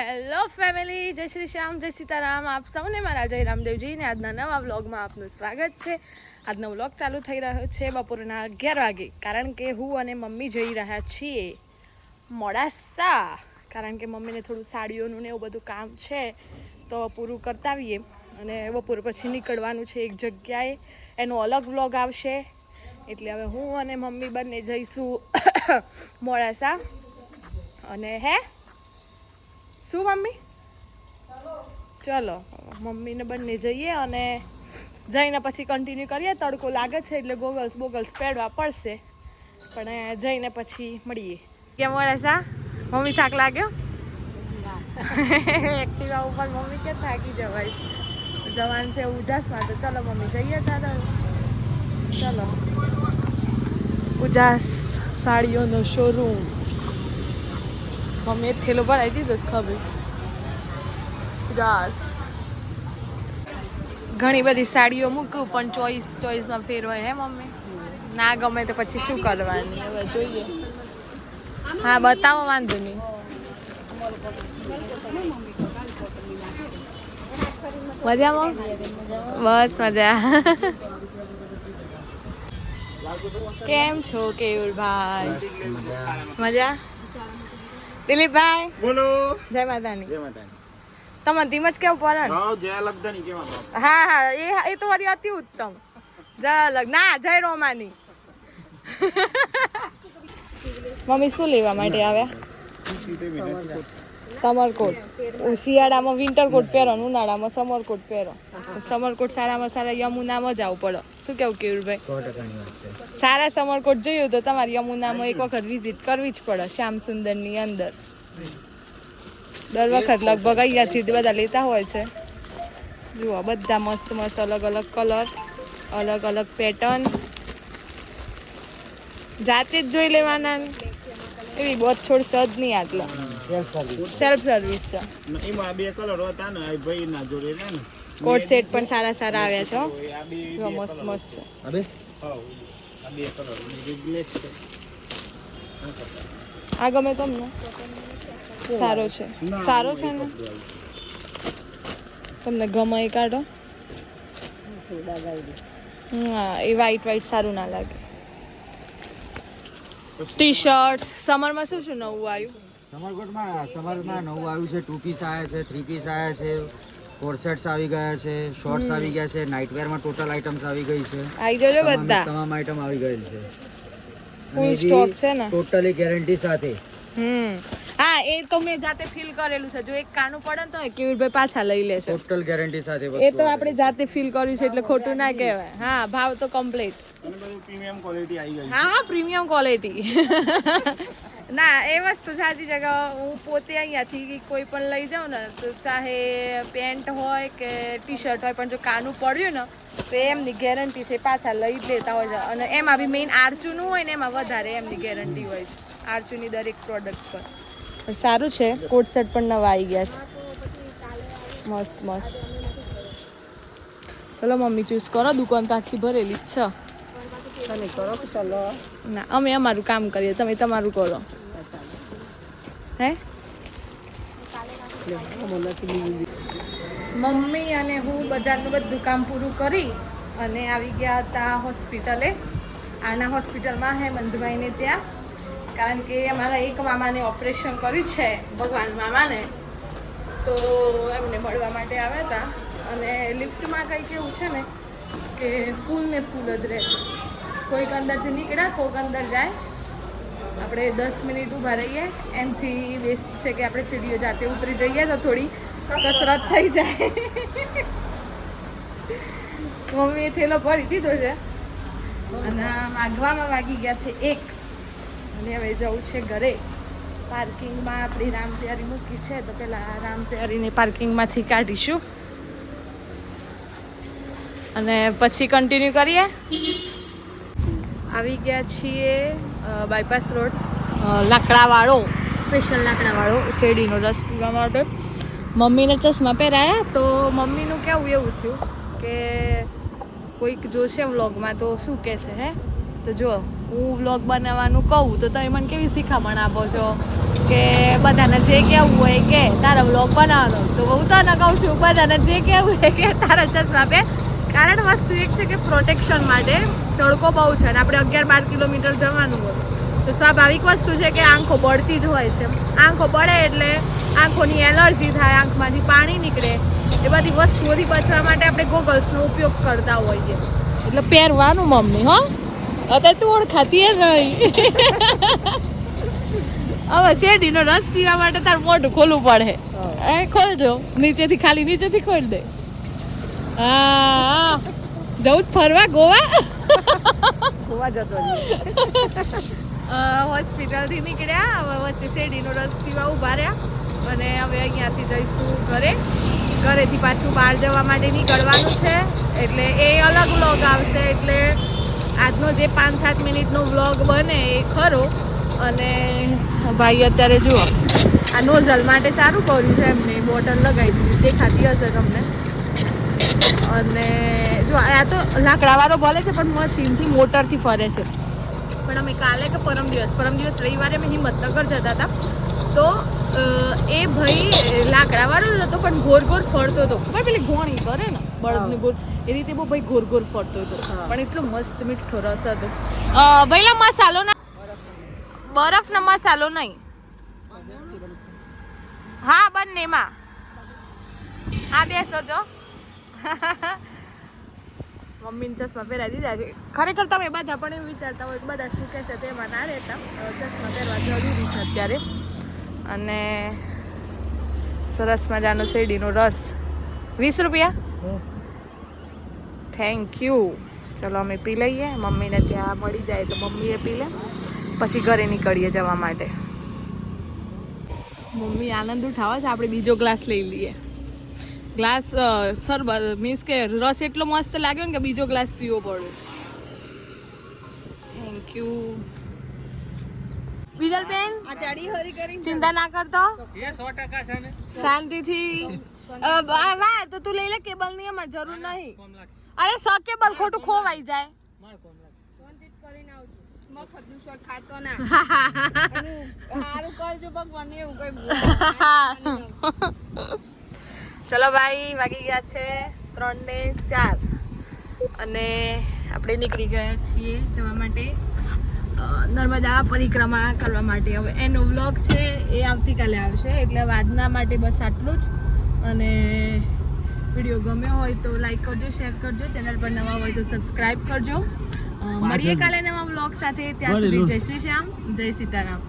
Hello family, જય શ્રી શ્યામ, જય સીતારામ. આપ સૌને મારા જય રામદેવજીને આજના નવા વ્લોગમાં આપનું સ્વાગત છે. આજનો વ્લોગ ચાલુ થઈ રહ્યો છે બપોરના 11 વાગે, કારણ કે હું અને મમ્મી જઈ રહ્યા છીએ મોડાસા. કારણ કે મમ્મીને થોડું સાડીઓનું ને એવું બધું કામ છે, તો પૂરું કરતા આવીએ અને બપોર પછી નીકળવાનું છે એક જગ્યાએ. એનો અલગ વ્લોગ આવશે. એટલે હવે હું અને મમ્મી બંને જઈશું મોડાસા. અને શું મમ્મી? ચલો મમ્મીને બંને જઈએ અને જઈને પછી કન્ટિન્યુ કરીએ. તડકો લાગે છે એટલે ગોગલ્સ પહેરવા પડશે, પણ જઈને પછી મળીએ. કેમ મોડાસા મમ્મી, થાક લાગ્યો? એક્ટિવા ઉપર મમ્મી કે થાકી જવાય. જવાનું છે ઉજાસમાં, તો ચલો મમ્મી જઈએ દાદા. ચલો ઉજાસ સાડીઓનો શોરૂમ. મમ્મી એક થેલો ભરાઈ દીધો છે ખબર. ઉજાસ ઘણી બધી સાડીઓ મૂકું, પણ ચોઈસમાં ફેર હોય. હે મમ્મી, ના ગમે તો પછી શું કરવાની? હવે જોઈએ. હા બતાવો, વાંધો નહીં. મજામાં? બસ મજા. કેમ છો કેયુરભાઈ? મજા. દિલીપભાઈ બોલો. જય માતાની. જય માતાની. તમે ધીમજ કેવું પડે ને? હા, જય લગધાની કેવા? હા, એ તો વારી અતિ ઉત્તમ. જય લગ ના જય રોમાની. મમ્મી શું લેવા માટે આવ્યા? સમરકોટ. શિયાળામાં વિન્ટર કોટ પહેરો, ઉનાળામાં સમરકોટ પહેરો. સમરકોટ સારામાં સારા યમુનામાં જ આવવું પડે. શું કેવું કેયુરભાઈ? 100% વાત છે. સારા સમરકોટ જોયું તો તમારે યમુનામાં એક વખત વિઝિટ કરવી જ પડે, શ્યામ સુંદરની અંદર. દર વખત લગભગ અહીંયાથી બધા લેતા હોય છે. જુઓ બધા મસ્ત મસ્ત અલગ અલગ કલર, અલગ અલગ પેટર્ન. જાતે જ જોઈ લેવાના. એવી બહુ છોડ સદ નહીં આટલા. સેલ્ફ સર્વિસ છે. એમાં બે કલર હતા ને ભાઈ ના જોડે ને. કોટ સેટ પણ સારા સારા આવ્યા છે. મસ્ત મસ્ત છે. અબે હા, આ બે કલર ને બ્લેક છે. આ ગમે તમને? સારો છે. સારો છે ને? તમને ગમે એ કાઢો. હા, એ વ્હાઈટ સારું ના લાગે. ટી શર્ટ સમરમાં શું નવું આવ્યું? સમરમાં નવું આવ્યું છે. 2 પીસ આવ્યા છે, 3 પીસ આવ્યા છે, કોર્સેટ્સ આવી ગયા છે, શોર્ટ્સ આવી ગયા છે, નાઇટવેરમાં ટોટલ આઇટમ્સ આવી ગઈ છે. આવી જજો બધા. તમામ આઇટમ આવી ગઈ છે. ફૂલ સ્ટોક છે ને? ટોટલી ગેરંટી સાથે. હા, એ તો મેં જાતે ફીલ કરેલું છે. જો એક કાનું પડે ને તો કેયુરભાઈ પાછા લઈ લેશે. ટોટલ ગેરંટી સાથે. એ તો આપણે જાતે ફીલ કર્યું છે એટલે ખોટું ના કહેવાય. હા, ભાવ તો કમ્પ્લીટ. પ્રીમિયમ ક્વોલિટી આવી ગઈ. હા, પ્રીમિયમ ક્વોલિટી. ના, એ વસ્તુ સાચી છે કે હું પોતે અહીંયાથી કોઈ પણ લઈ જાઉં ને, તો ચાહે પેન્ટ હોય કે ટી શર્ટ હોય, પણ જો કાનું પડ્યું ને તો એમની ગેરંટીથી પાછા લઈ જ લેતા હોય છે. અને એમાં બી મેઇન આરચુનું હોય ને, એમાં વધારે એમની ગેરંટી હોય છે આરચુની દરેક પ્રોડક્ટ પર. પણ સારું છે. કોટ સેટ પણ નવા આવી ગયા છે. મસ્ત મસ્ત. ચલો મમ્મી ચૂઝ કરો. દુકાન તો આખી ભરેલી જ છે. ના, અમે અમારું કામ કરીએ, તમે તમારું કરો. હે મમ્મી અને હું બજારનું બધું કામ પૂરું કરી અને આવી ગયા હતા હોસ્પિટલે. આના હોસ્પિટલમાં હેમંતભાઈને ત્યાં, કારણ કે અમારા એક મામાને ઓપરેશન કર્યું છે, ભગવાન મામાને, તો એમને મળવા માટે આવ્યા હતા. અને લિફ્ટમાં કંઈ કેવું છે ને કે ફૂલ ને ફૂલ જ રહે છે. કોઈક અંદરથી નીકળ્યા, કોઈક અંદર જાય. આપણે 10 મિનિટ ઊભા રહીએ, એનાથી બેસ્ટ છે કે આપણે સીડીઓ જાતે ઉતરી જઈએ તો થોડી કસરત થઈ જાય. મમ્મીએ થેલો ભરી દીધો છે અને માગવામાં વાગી ગયા છે 1. અને હવે જવું છે ઘરે. પાર્કિંગમાં આપણી રામપ્યારી મૂકી છે, તો પેલા રામપ્યારીને પાર્કિંગમાંથી કાઢીશું અને પછી કન્ટિન્યુ કરીએ. આવી ગયા છીએ બાયપાસ રોડ, લાકડાવાળો, સ્પેશિયલ લાકડાવાળો શેરડીનો રસ પીવા માટે. મમ્મીને ચશ્મા પહેરાયા તો મમ્મીનું કેવું એવું થયું કે કોઈક જોશે વ્લોગમાં તો શું કહેશે. તો જો હું વ્લોગ બનાવવાનું કહું તો તમે મને કેવી શિખામણ આપો છો કે બધાને જે કેવું હોય કે તારા વ્લોગ બનાવવાનો, તો હું તને કહું છું બધાને જે કેવું હોય કે તારા ચશ્મા પહેર. કારણ વસ્તુ એક છે કે પ્રોટેક્શન માટે તડકો બહુ છે અને આપણે 11-12 કિલોમીટર જવાનું હોય તો સ્વાભાવિક વસ્તુ છે કે આંખો બળતી જ હોય છે. આંખો બળે એટલે આંખોની એલર્જી થાય, આંખમાંથી પાણી નીકળે, એ બધી વસ્તુઓથી બચવા માટે આપણે ગોગલ્સનો ઉપયોગ કરતા હોઈએ. એટલે પહેરવાનું મમ્મી, હો અત્યારે તું ઓળખાતી જ નહીં. હવે શેરડીનો રસ પીવા માટે તારું મોઢું ખોલવું પડે. ખોલજો નીચેથી, ખાલી નીચેથી ખોલ દે. હા જવું ફરવા ગોવા. ગોવા જતો હોસ્પિટલથી નીકળ્યા, હવે વચ્ચે શેરડીનો રસ પીવા ઊભા રહ્યા અને હવે અહીંયાથી જઈશું ઘરે. ઘરેથી પાછું બહાર જવા માટે નીકળવાનું છે એટલે એ અલગ વ્લોગ આવશે. એટલે આજનો જે 5-7 મિનિટનો વ્લોગ બને એ ખરો. અને ભાઈ અત્યારે જુઓ આ નોઝલ માટે સારું કર્યું છે એમને, બોટલ લગાવી દીધી, દેખાતી હશે તમને. અને જો આ તો લાકડાવાળો ભલે છે પણ મશીનથી મોટરથી ફરે છે. પણ અમે કાલે કે પરમ દિવસ રવિવારે અમે હિંમતનગર જતા હતા તો એ ભાઈ લાકડાવાળો જ હતો પણ ગોર ગોર ફરતો હતો. ખબર પેલી ઘોણી કરે ને બળદની ગોળ, એ રીતે બહુ ભાઈ ગોર ગોર ફરતો હતો. પણ એટલો મસ્ત મીઠો રસ હતો. ભાઈલા મસાલો ના, બરફનો મસાલો નહીં. હા બંનેમાં. હા બેસો જો. મમ્મીને ચશ્મા પહેરાવી દીધા છે. ખરેખર તમે બધા પણ એવું વિચારતા હોય કે બધા શું કહે છે તેમાં ના રહેતા. ચશ્મા પહેરવા જરૂરી છે અત્યારે. અને સરસ મજાનો શેરડીનો રસ 20 રૂપિયા. Thank you. ચલો અમે પી લઈએ, મમ્મીને ત્યાં મળી જાય તો મમ્મીએ પી લે, પછી ઘરે નીકળીએ જવા માટે. મમ્મી આનંદ ઉઠાવે છે, આપણે બીજો ગ્લાસ લઈ લઈએ. ગ્લાસ સરબત મીન્સ કે રસ એટલો મસ્ત લાગ્યો ને કે બીજો ગ્લાસ પીવો પડ્યો. Thank you. બીજલબેન ચિંતા ના કરતો, શાંતિથી. વાર તો તું લઈ લે, કેબલ ની અમારે જરૂર નહીં. અરે સ કેબલ ખોટું ખોવાઈ જાય. ચલો ભાઈ, વાગી ગયા છે 3:04 અને આપણે નીકળી ગયા છીએ જવા માટે નર્મદા પરિક્રમા કરવા માટે. હવે એનો વ્લોગ છે એ આવતીકાલે આવશે. એટલે આજના માટે બસ આટલું જ. અને વિડીયો ગમ્યો હોય તો લાઈક કરજો, શેર કરજો, ચેનલ પર નવા હોય તો સબસ્ક્રાઈબ કરજો. મળીએ કાલે નવા વ્લોગ સાથે. ત્યાં સુધી જય શ્રી શ્યામ, જય સીતારામ.